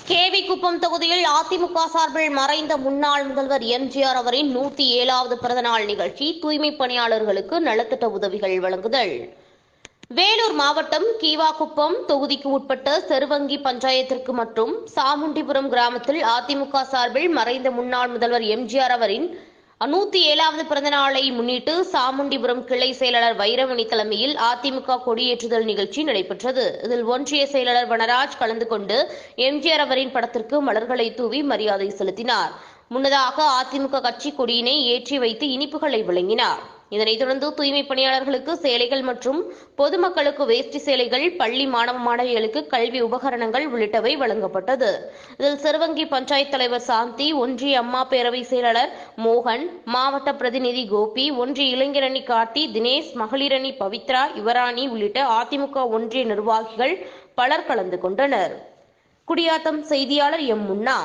KV குப்பம் தொகுதியில் அதிமுக சார்பில் மறைந்த முன்னாள் முதல்வர் எம்ஜிஆர் அவரின் 107வது பிறந்தநாள் நிகழ்ச்சி தூய்மை பணியாளர்களுக்கு நலத்திட்ட உதவிகள் வழங்குதல். வேலூர் மாவட்டம் கீவாக்குப்பம் தொகுதிக்கு உட்பட்ட செருவங்கி பஞ்சாயத்திற்கு மற்றும் சாமுண்டிபுரம் கிராமத்தில் அதிமுக சார்பில் மறைந்த முன்னாள் முதல்வர் எம்ஜிஆர் அவரின் 107வது பிறந்த நாளை முன்னிட்டு சாமுண்டிபுரம் கிளை செயலாளர் வைரமணி தலைமையில் அதிமுக கொடியேற்றுதல் நிகழ்ச்சி நடைபெற்றது. இதில் ஒன்றிய செயலாளர் வனராஜ் கலந்து கொண்டு எம்ஜிஆர் அவரின் படத்திற்கு மலர்களை தூவி மரியாதை செலுத்தினார். முன்னதாக அதிமுக கட்சி கொடியினை ஏற்றி வைத்து இனிப்புகளை வழங்கினார். இதனைத் தொடர்ந்து தூய்மை பணியாளர்களுக்கு சேலைகள் மற்றும் பொதுமக்களுக்கு வேஷ்டி சேலைகள், பள்ளி மாணவ மாணவிகளுக்கு கல்வி உபகரணங்கள் உள்ளிட்டவை வழங்கப்பட்டது. இதில் சிறுவங்கி பஞ்சாயத்து தலைவர் சாந்தி, ஒன்றிய அம்மா பேரவை செயலாளர் மோகன், மாவட்ட பிரதிநிதி கோபி, ஒன்றிய இளைஞரணி கார்த்தி, தினேஷ், மகளிரணி பவித்ரா, யுவராணி உள்ளிட்ட அதிமுக ஒன்றிய நிர்வாகிகள் பலர் கலந்து கொண்டனர். குடியாத்தம் செய்தியாளர் எம். முன்னா.